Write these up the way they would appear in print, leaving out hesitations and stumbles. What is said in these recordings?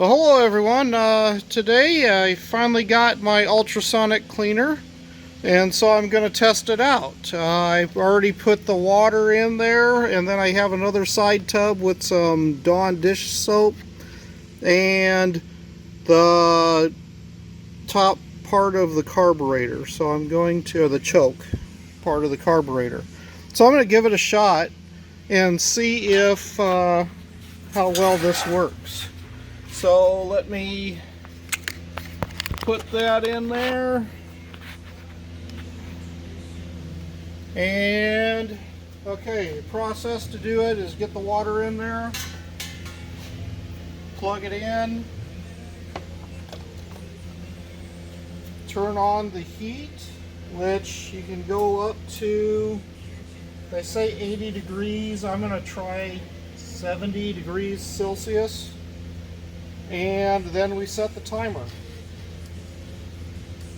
Well, hello everyone. Today I finally got my ultrasonic cleaner, and so I'm going to test it out. I've already put the water in there, and then I have another side tub with some Dawn dish soap and the top part of the carburetor. So I'm going to, the choke part of the carburetor. So I'm going to give it a shot and see if how well this works. So let me put that in there, and okay, the process to do it is get the water in there, plug it in, turn on the heat, which you can go up to, they say 80 degrees, I'm going to try 70 degrees Celsius. And then we set the timer.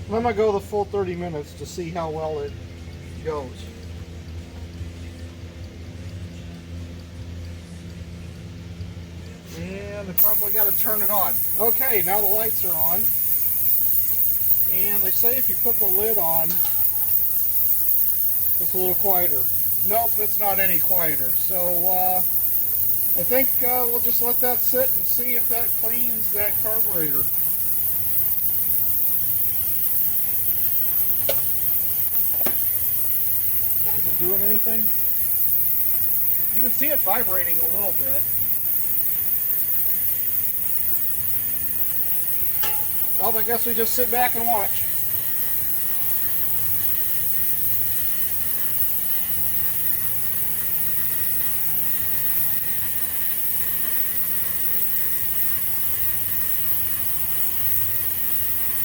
I'm going to go the full 30 minutes to see how well it goes. And I probably got to turn it on. Okay, now the lights are on. And they say if you put the lid on, it's a little quieter. Nope, it's not any quieter. So, I think we'll just let that sit and see if that cleans that carburetor. Is it doing anything? You can see it vibrating a little bit. Well, I guess we just sit back and watch.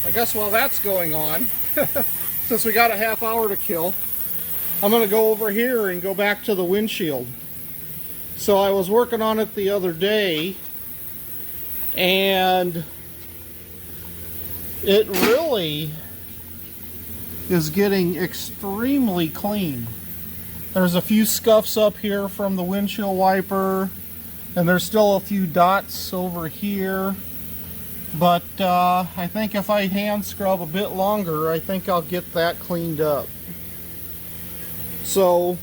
I guess while that's going on, since we got a half hour to kill, I'm going to go over here and go back to the windshield. So I was working on it the other day, and it really is getting extremely clean. There's a few scuffs up here from the windshield wiper, and there's still a few dots over here. But I think if I hand scrub a bit longer, I think I'll get that cleaned up. So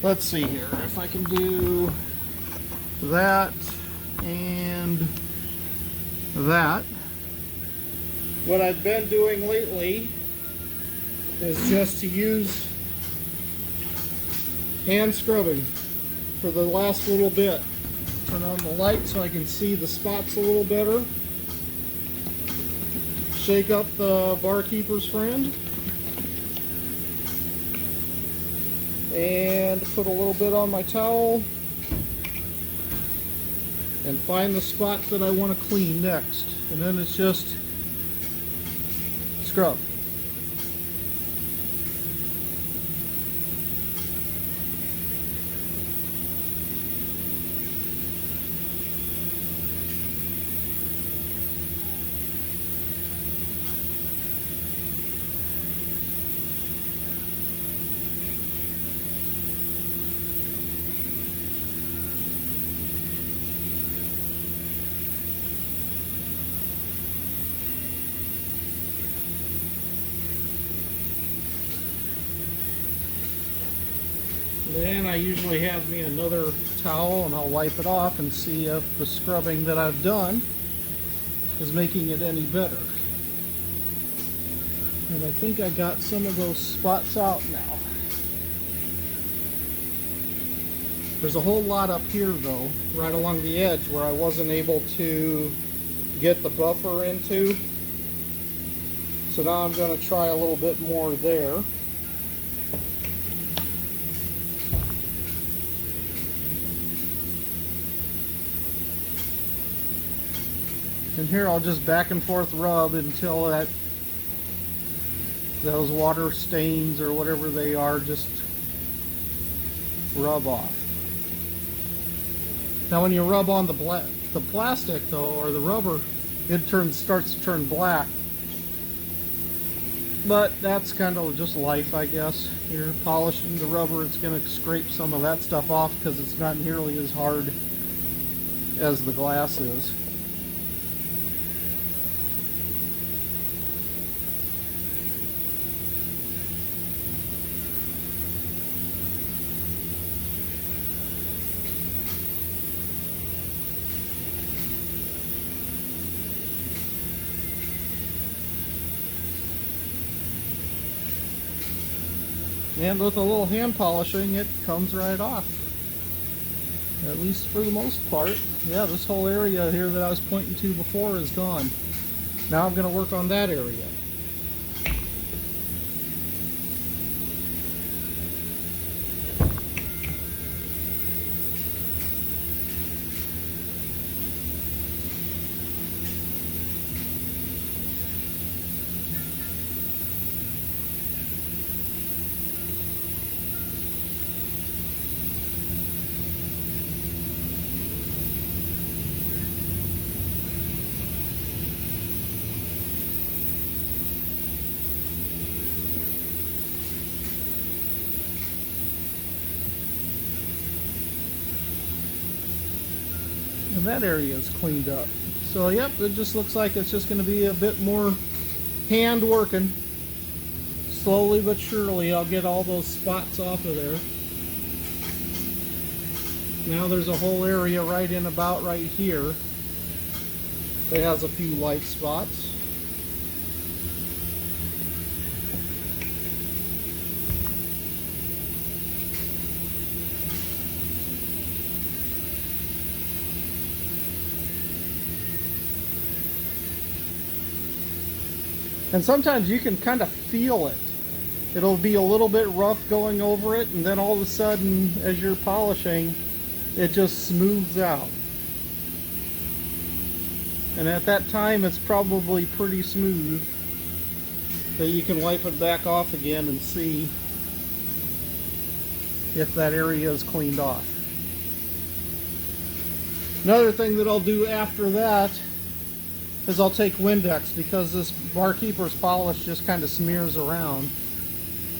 let's see here if I can do that and that. What I've been doing lately is just to use hand scrubbing for the last little bit. Turn on the light so I can see the spots a little better. Shake up the barkeeper's friend. And put a little bit on my towel. And find the spot that I want to clean next. And then it's just scrub. Then I usually have me another towel and I'll wipe it off and see if the scrubbing that I've done is making it any better. And I think I got some of those spots out now. There's a whole lot up here though, right along the edge where I wasn't able to get the buffer into. So now I'm going to try a little bit more there. And here I'll just back and forth rub until those water stains or whatever they are just rub off. Now when you rub on the plastic though, or the rubber, it starts to turn black. But that's kind of just life, I guess. You're polishing the rubber, it's going to scrape some of that stuff off because it's not nearly as hard as the glass is. And with a little hand polishing, it comes right off. At least for the most part. Yeah, this whole area here that I was pointing to before is gone. Now I'm going to work on that area. And that area is cleaned up. So yep, it just looks like it's just going to be a bit more hand working. Slowly but surely I'll get all those spots off of there. Now there's a whole area right in about right here that has a few light spots. And sometimes you can kind of feel it. It'll be a little bit rough going over it, and then all of a sudden, as you're polishing, it just smooths out. And at that time, it's probably pretty smooth, that you can wipe it back off again and see if that area is cleaned off. Another thing that I'll do after that is I'll take Windex, because this barkeeper's polish just kind of smears around.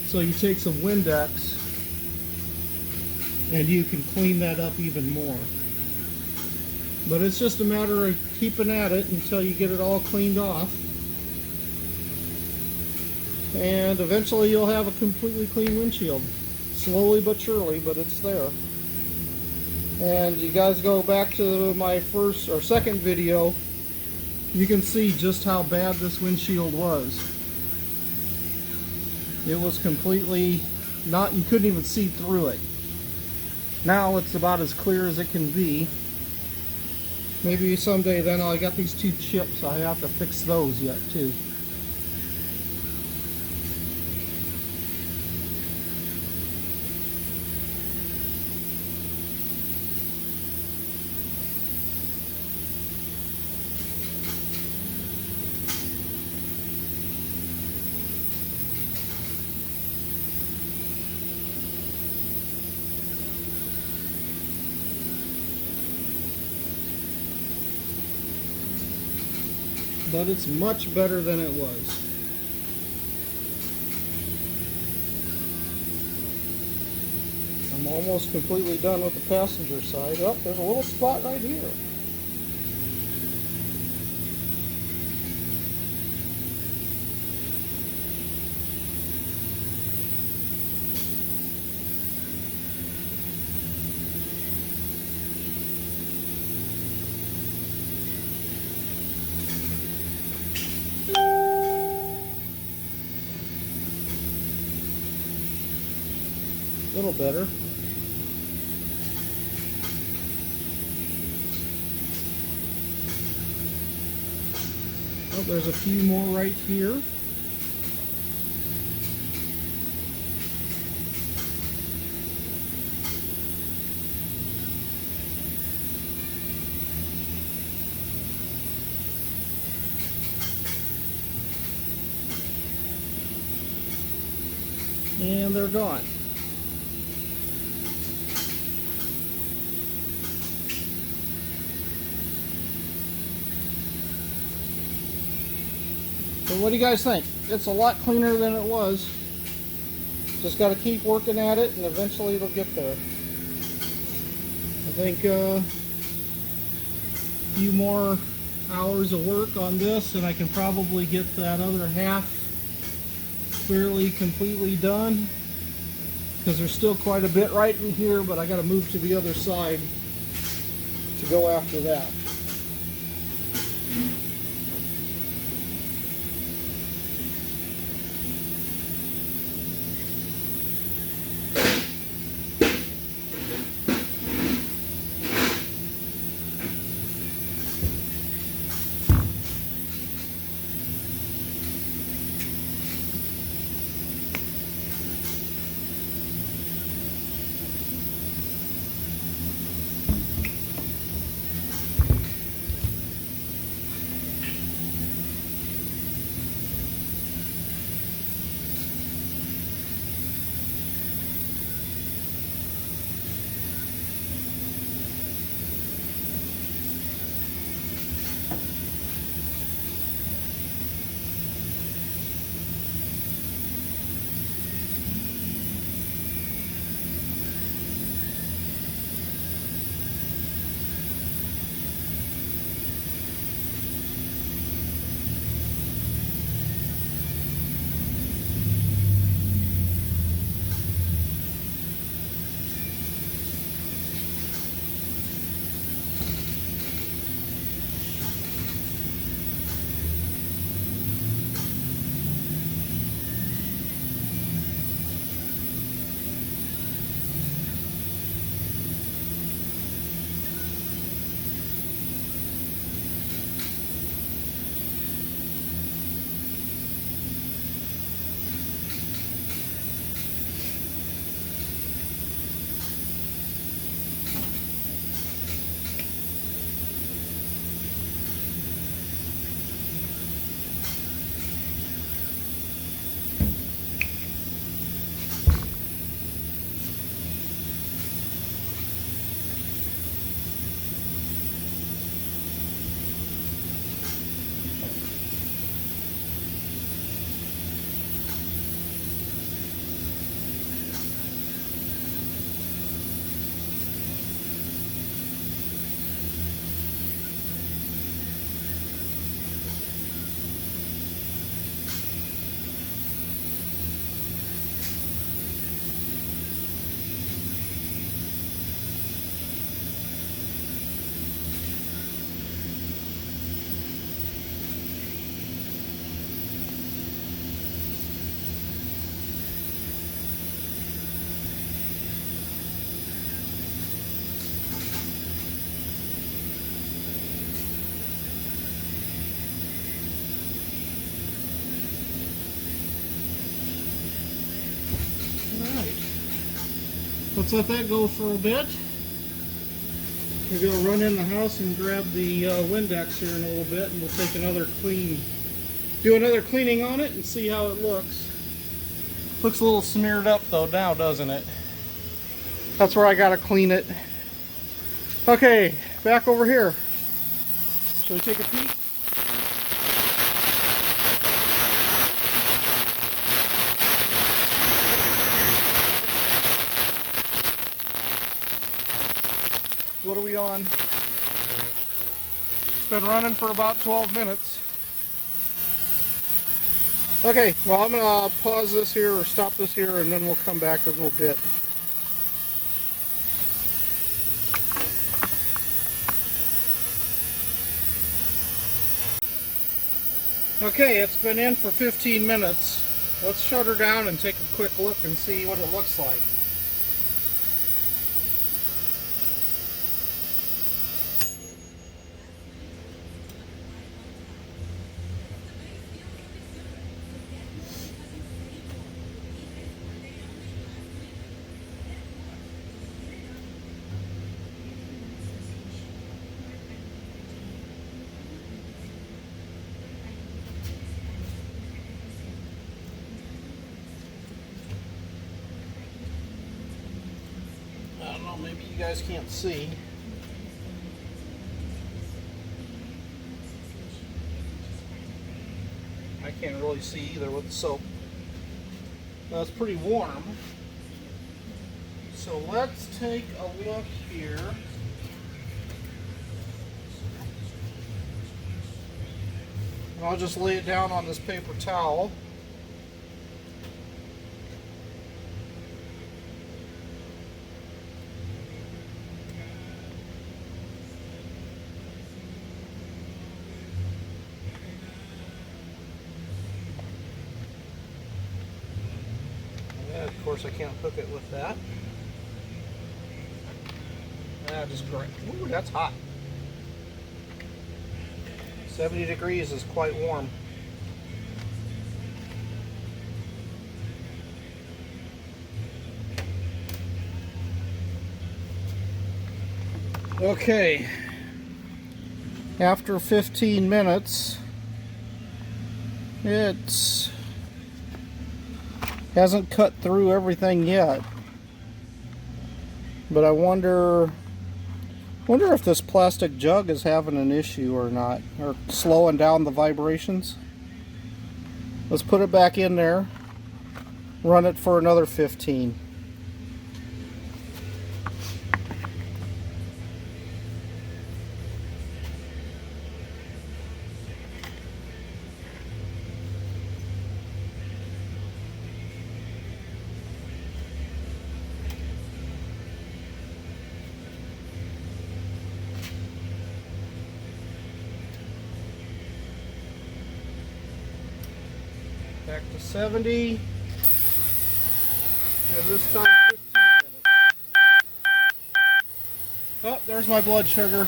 So you take some Windex and you can clean that up even more. But it's just a matter of keeping at it until you get it all cleaned off. And eventually you'll have a completely clean windshield. Slowly but surely, but it's there. And you guys go back to my first or second video, you can see just how bad this windshield was. It was completely not, you couldn't even see through it. Now it's about as clear as it can be. Maybe someday then I got these two chips, I have to fix those yet too. But it's much better than it was. I'm almost completely done with the passenger side. Oh, there's a little spot right here. A little better. Oh, there's a few more right here. And they're gone. So what do you guys think? It's a lot cleaner than it was. Just got to keep working at it and eventually it'll get there. I think a few more hours of work on this and I can probably get that other half fairly completely done. Because there's still quite a bit right in here, but I got to move to the other side to go after that. let's let that go for a bit. Maybe I'll run in the house and grab the Windex here in a little bit, and we'll take another do another cleaning on it and see how it looks. Looks a little smeared up though now, doesn't it? That's where I gotta clean it. Okay, back over here. Shall we take a peek? What are we on? It's been running for about 12 minutes. Okay, well, I'm going to pause this here or stop this here, and then we'll come back in a little bit. Okay, it's been in for 15 minutes. Let's shut her down and take a quick look and see what it looks like. I don't know, maybe you guys can't see. I can't really see either with the soap. That's pretty warm. So let's take a look here. And I'll just lay it down on this paper towel. Of course, I can't hook it with that. Just great. Ooh, that's hot. 70 degrees is quite warm. Okay. After 15 minutes, it's hasn't cut through everything yet, but I wonder if this plastic jug is having an issue or not, or slowing down the vibrations. Let's put it back in there, run it for another 15. Back to 70, and this time 15 minutes. Oh, there's my blood sugar.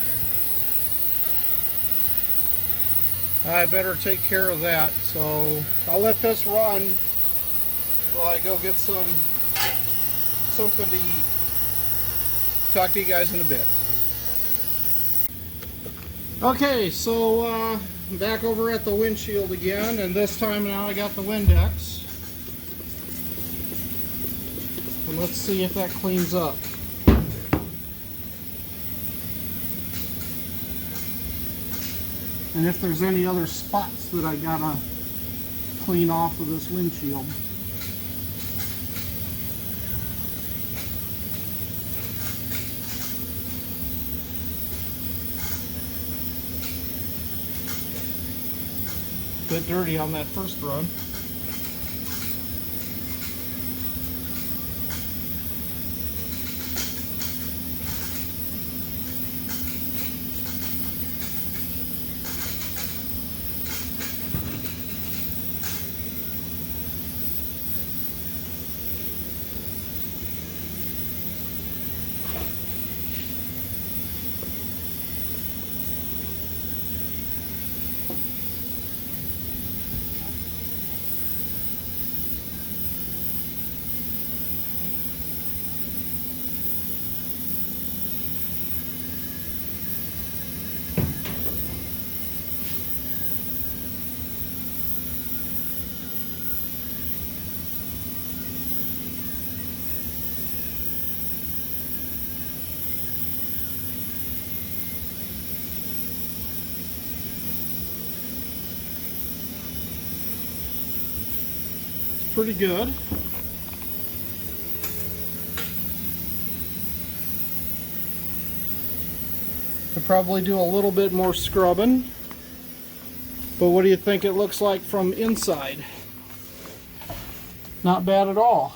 I better take care of that, so I'll let this run while I go get something to eat. Talk to you guys in a bit. Okay, so back over at the windshield again, and this time now I got the Windex. And let's see if that cleans up. And if there's any other spots that I gotta clean off of this windshield. Bit dirty on that first run. pretty good. Could probably do a little bit more scrubbing. But what do you think it looks like from inside? Not bad at all.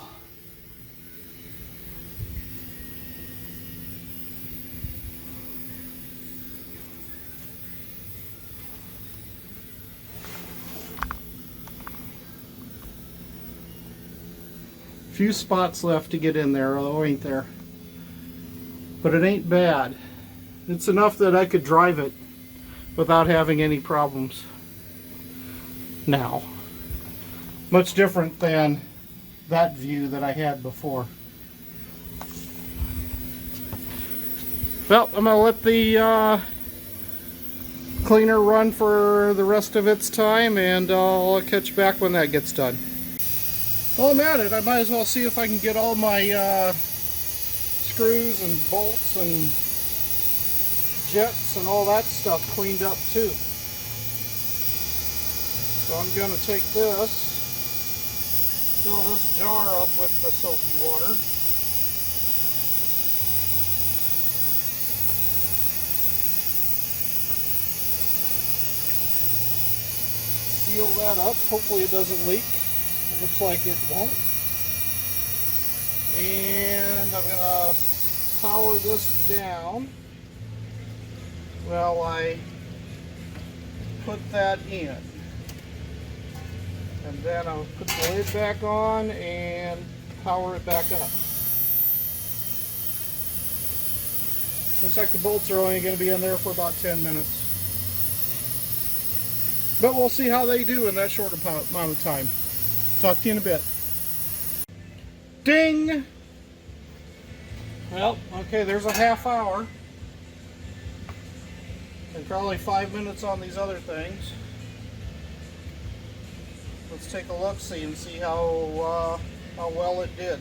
Few spots left to get in there, though, ain't there? But it ain't bad. It's enough that I could drive it without having any problems. Now, much different than that view that I had before. Well, I'm gonna let the cleaner run for the rest of its time, and I'll catch back when that gets done. While I'm at it, I might as well see if I can get all my screws and bolts and jets and all that stuff cleaned up too. So I'm going to take this, fill this jar up with the soapy water. Seal that up. Hopefully it doesn't leak. It looks like it won't. And I'm going to power this down while I put that in. And then I'll put the lid back on and power it back up. Looks like the bolts are only going to be in there for about 10 minutes. But we'll see how they do in that short amount of time. Talk to you in a bit. Ding! Well, okay, there's a half hour. And probably 5 minutes on these other things. Let's take a look-see and see how well it did.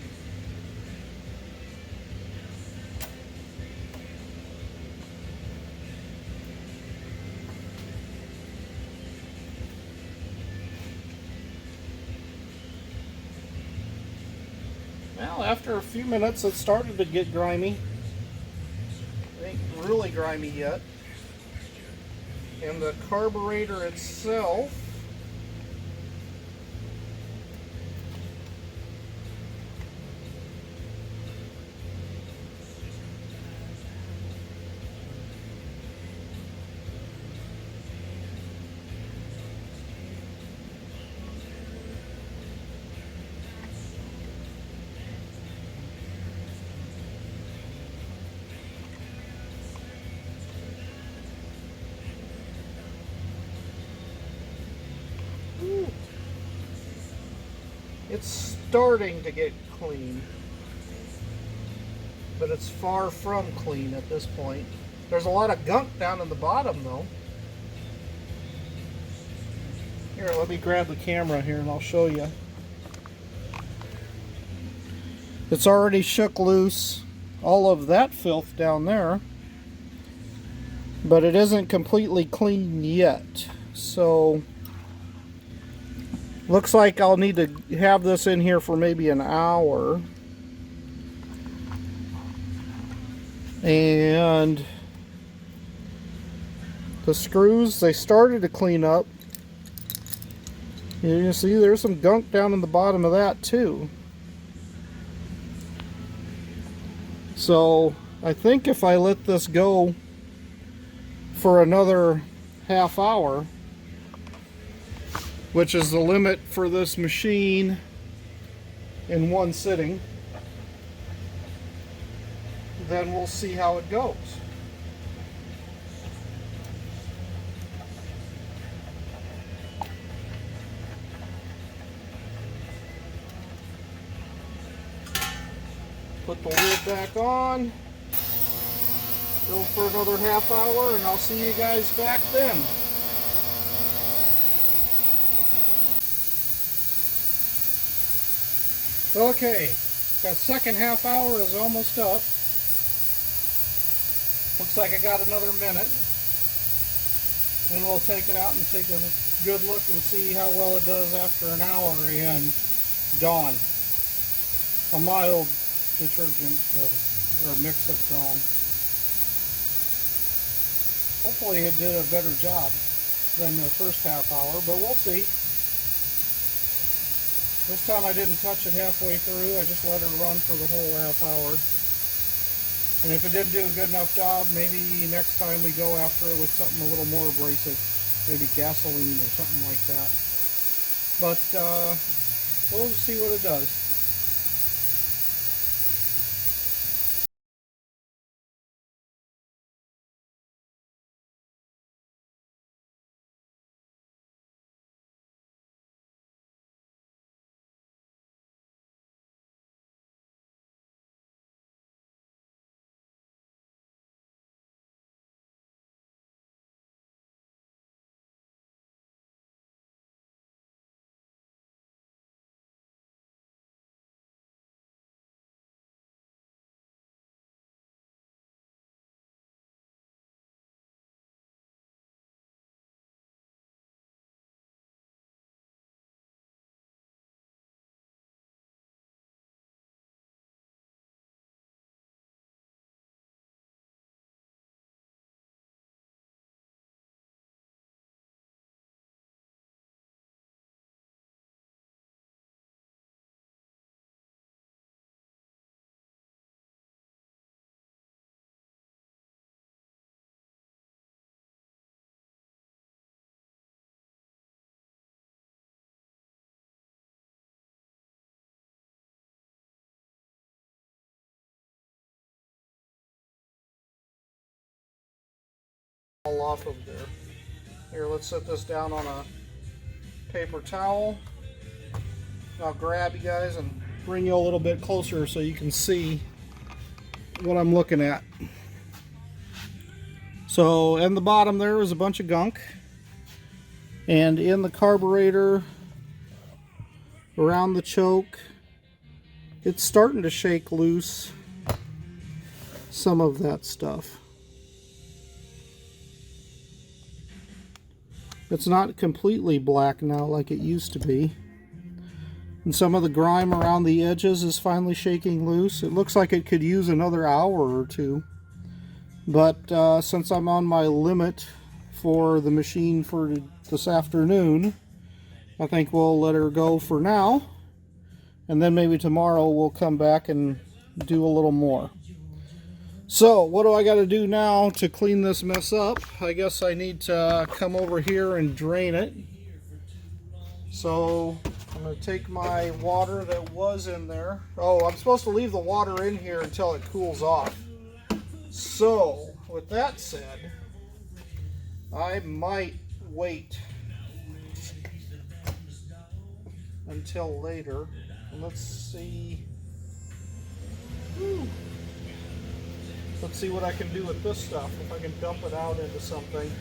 Well, after a few minutes it started to get grimy. It ain't really grimy yet. And the carburetor itself it's starting to get clean, but it's far from clean at this point. There's a lot of gunk down in the bottom though. Here, let me grab the camera here and I'll show you. It's already shook loose all of that filth down there, but it isn't completely clean yet. So looks like I'll need to have this in here for maybe an hour. And the screws, they started to clean up. You can see there's some gunk down in the bottom of that too. So I think if I let this go for another half hour, which is the limit for this machine in one sitting, then we'll see how it goes. Put the lid back on, go for another half hour, and I'll see you guys back then. Okay, that second half hour is almost up. Looks like I got another minute. Then we'll take it out and take a good look and see how well it does after an hour in Dawn. A mild detergent or mix of Dawn. Hopefully it did a better job than the first half hour, but we'll see. This time I didn't touch it halfway through, I just let her run for the whole half hour. And if it didn't do a good enough job, maybe next time we go after it with something a little more abrasive, maybe gasoline or something like that. But we'll see what it does. All off of there. Here, let's set this down on a paper towel. I'll grab you guys and bring you a little bit closer so you can see what I'm looking at. So in the bottom there is a bunch of gunk, and in the carburetor around the choke it's starting to shake loose some of that stuff. It's not completely black now like it used to be. And some of the grime around the edges is finally shaking loose. It looks like it could use another hour or two. But since I'm on my limit for the machine for this afternoon, I think we'll let her go for now. And then maybe tomorrow we'll come back and do a little more. So, what do I got to do now to clean this mess up? I guess I need to come over here and drain it. So, I'm going to take my water that was in there. Oh, I'm supposed to leave the water in here until it cools off. So, with that said, I might wait until later. Let's see. Let's see what I can do with this stuff, if I can dump it out into something.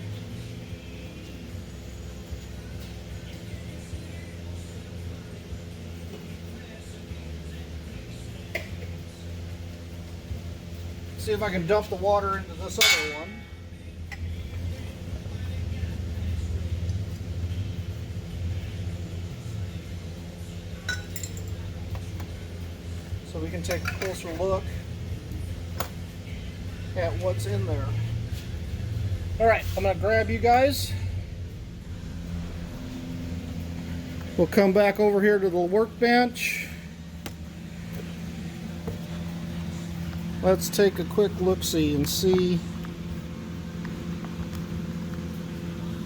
See if I can dump the water into this other one. So we can take a closer look at what's in there. Alright, I'm going to grab you guys. We'll come back over here to the workbench. Let's take a quick look-see and see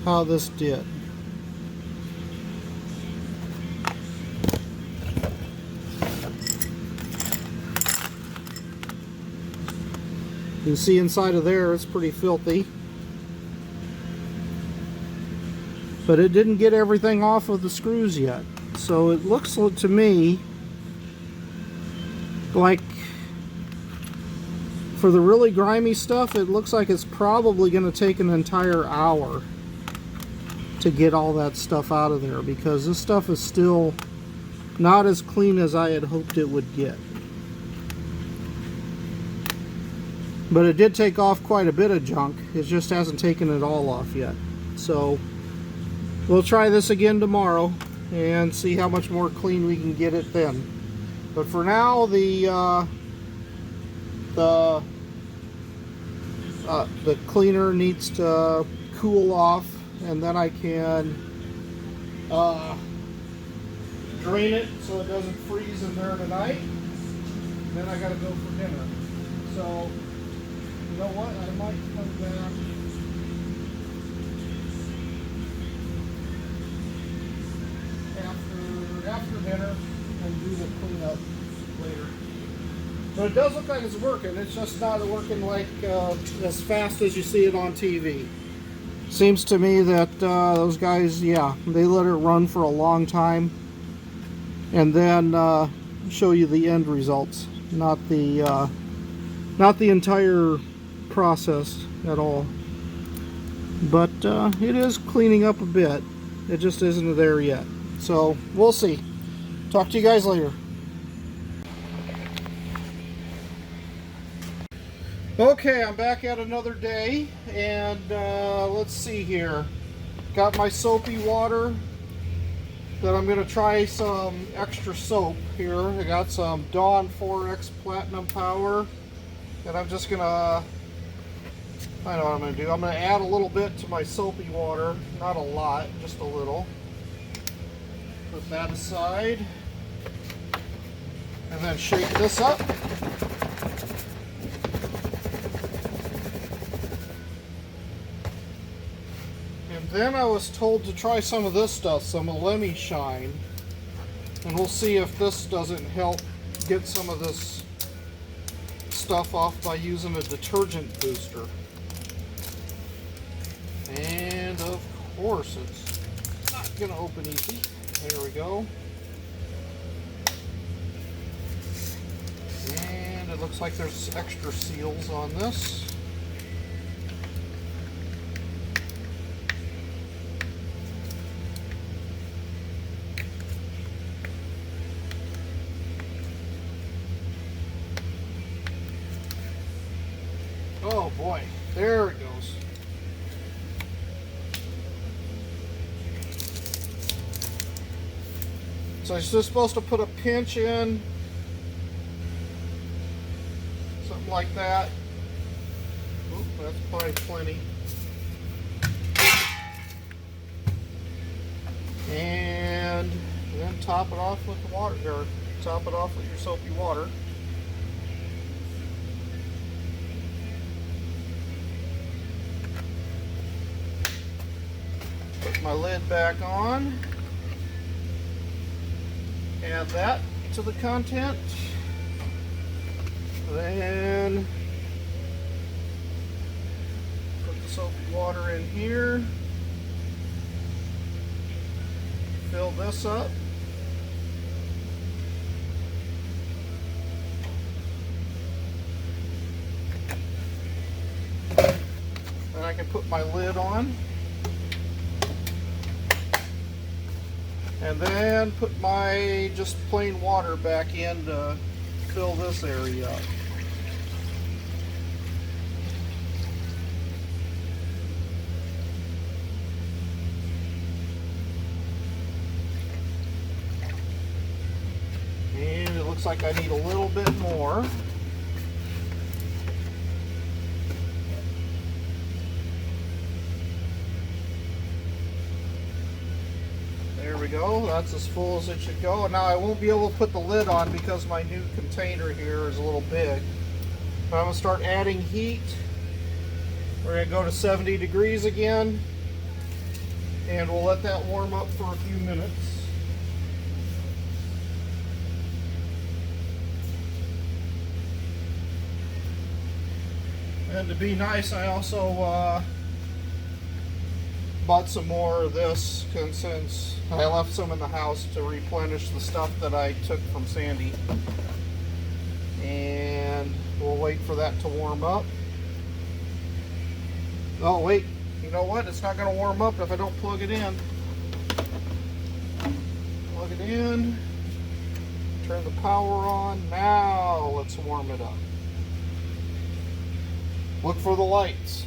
how this did. You can see inside of there it's pretty filthy, but it didn't get everything off of the screws yet. So it looks to me like for the really grimy stuff, it looks like it's probably going to take an entire hour to get all that stuff out of there, because this stuff is still not as clean as I had hoped it would get. But it did take off quite a bit of junk. It just hasn't taken it all off yet. So we'll try this again tomorrow and see how much more clean we can get it then. But for now, the cleaner needs to cool off, and then I can drain it so it doesn't freeze in there tonight. Then I gotta go for dinner. So, you know what? I might come back after dinner and do the cleanup later. But it does look like it's working. It's just not working like as fast as you see it on TV. Seems to me that those guys, yeah, they let it run for a long time and then show you the end results, not the entire process at all. But it is cleaning up a bit. It just isn't there yet. So we'll see. Talk to you guys later. Okay, I'm back at another day, and let's see here. Got my soapy water that I'm going to try some extra soap here. I got some Dawn 4X Platinum Power, and I'm just going to, I know what I'm going to do. I'm going to add a little bit to my soapy water, not a lot, just a little. Put that aside, and then shake this up. And then I was told to try some of this stuff, some Lemmy Shine, and we'll see if this doesn't help get some of this stuff off by using a detergent booster. And of course it's not going to open easy. There we go. And it looks like there's extra seals on this. Oh boy, there it goes. So it's just supposed to put a pinch in, something like that. Oop, that's probably plenty. And then top it off with the water, or top it off with your soapy water. Put my lid back on. Add that to the content. Then put the soapy water in here. Fill this up. Then I can put my lid on. And then put my just plain water back in to fill this area up. And it looks like I need a little bit more. There we go, that's as full as it should go. And now I won't be able to put the lid on because my new container here is a little big. But I'm going to start adding heat. We're going to go to 70 degrees again. And we'll let that warm up for a few minutes. And to be nice, I also bought some more of this since I left some in the house to replenish the stuff that I took from Sandy. And we'll wait for that to warm up. Oh wait, you know what? It's not going to warm up if I don't plug it in. Plug it in. Turn the power on. Now let's warm it up. Look for the lights.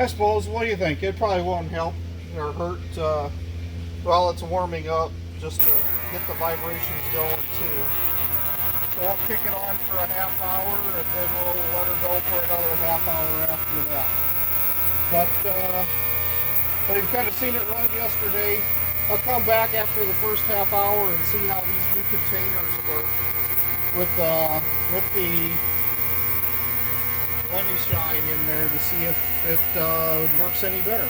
I suppose. What do you think? It probably won't help or hurt while it's warming up, just to get the vibrations going too. So we'll kick it on for a half hour, and then we'll let her go for another half hour after that. But you've kind of seen it run yesterday. I'll come back after the first half hour and see how these new containers work with the Lemmy Shine in there to see if it works any better.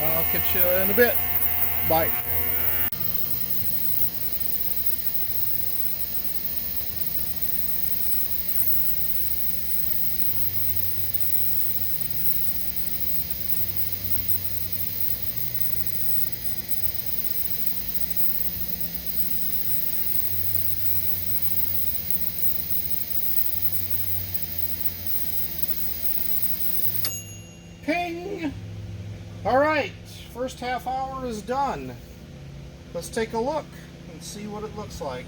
I'll catch you in a bit. Bye. Ping! Alright, first half hour is done. Let's take a look and see what it looks like.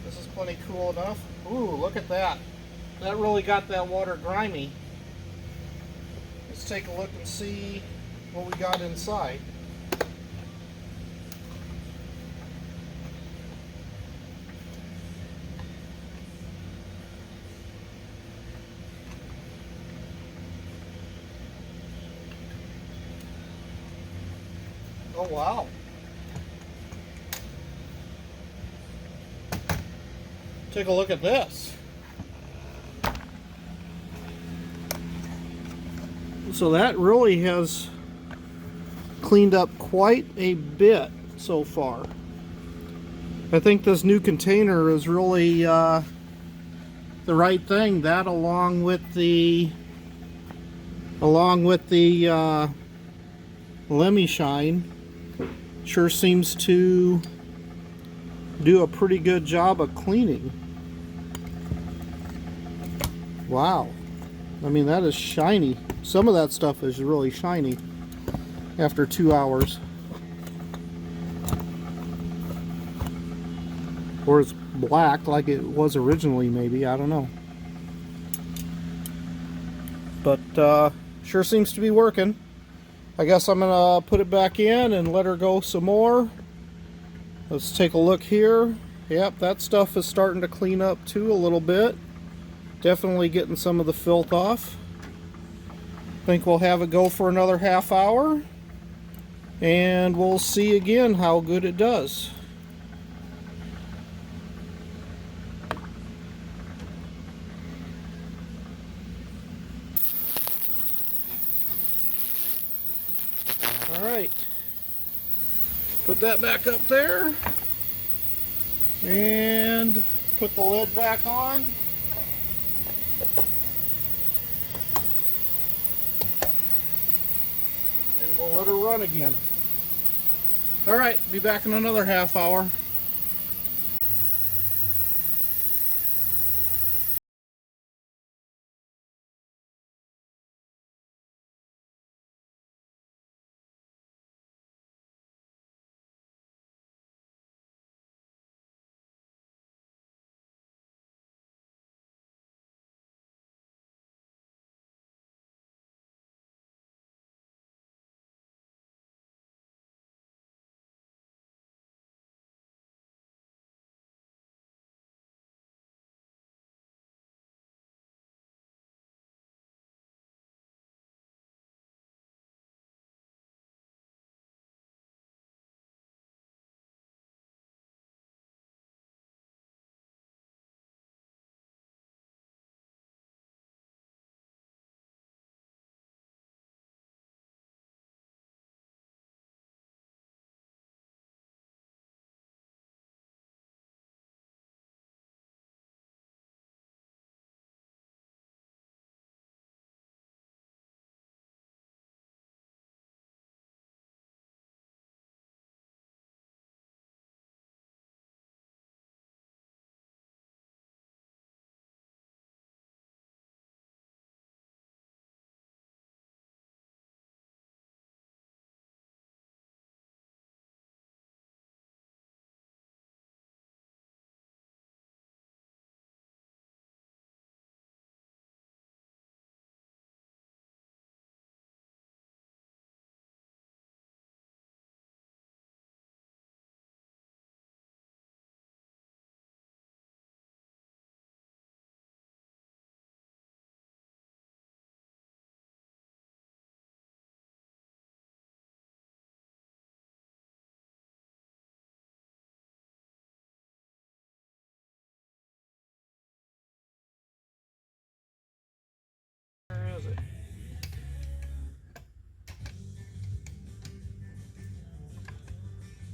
This is plenty cool enough. Ooh, look at that. That really got that water grimy. Let's take a look and see what we got inside. Oh wow. Take a look at this. So that really has cleaned up quite a bit so far. I think this new container is really the right thing. That along with the Lemmy Shine sure seems to do a pretty good job of cleaning. Wow. I mean, that is shiny. Some of that stuff is really shiny after 2 hours. Or it's black like it was originally, maybe. I don't know. But sure seems to be working. I guess I'm gonna put it back in and let her go some more. Let's take a look here. Yep, that stuff is starting to clean up too a little bit. Definitely getting some of the filth off. Think we'll have it go for another half hour, and we'll see again how good it does. Alright, put that back up there, and put the lid back on. And we'll let her run again. Alright, be back in another half hour.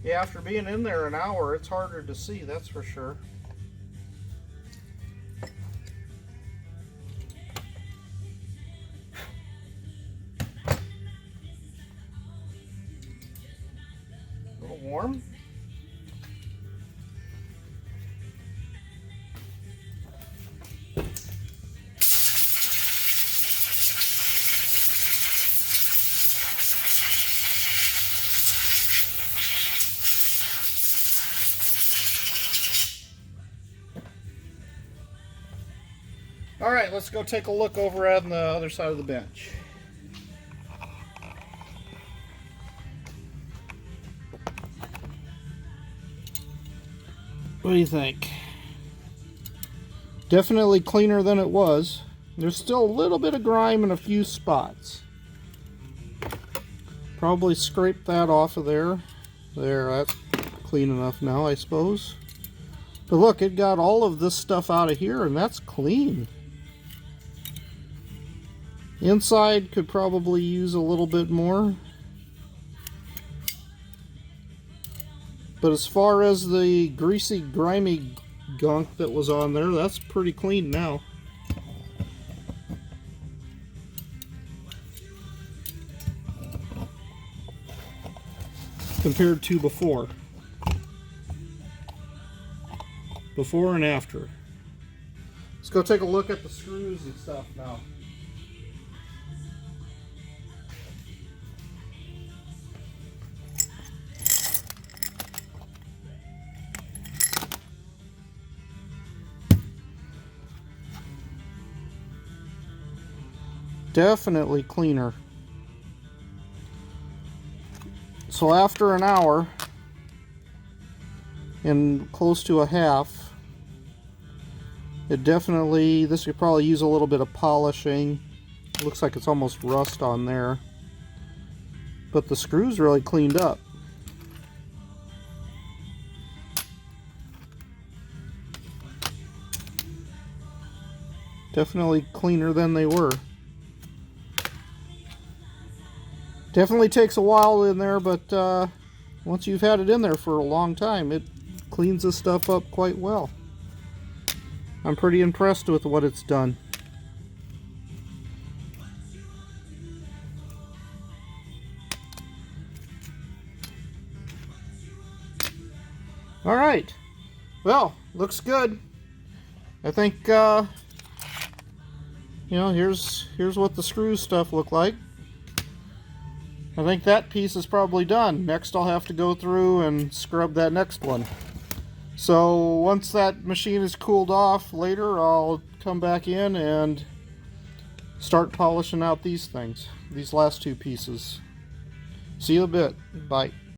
Yeah, after being in there an hour, it's harder to see, that's for sure. A little warm. All right, let's go take a look over on the other side of the bench. What do you think? Definitely cleaner than it was. There's still a little bit of grime in a few spots. Probably scrape that off of there. There, that's clean enough now, I suppose. But look, it got all of this stuff out of here, and that's clean. Inside could probably use a little bit more. But as far as the greasy, grimy gunk that was on there, that's pretty clean now. Compared to before. Before and after. Let's go take a look at the screws and stuff now. Definitely cleaner. So after an hour and close to a half, it definitely, this could probably use a little bit of polishing. It looks like it's almost rust on there. But the screws really cleaned up. Definitely cleaner than they were. Definitely takes a while in there, but once you've had it in there for a long time, it cleans this stuff up quite well. I'm pretty impressed with what it's done. All right, well, looks good. I think you know, here's what the screw stuff look like. I think that piece is probably done. Next I'll have to go through and scrub that next one. So once that machine is cooled off later, I'll come back in and start polishing out these things, these last two pieces. See you in a bit. Bye.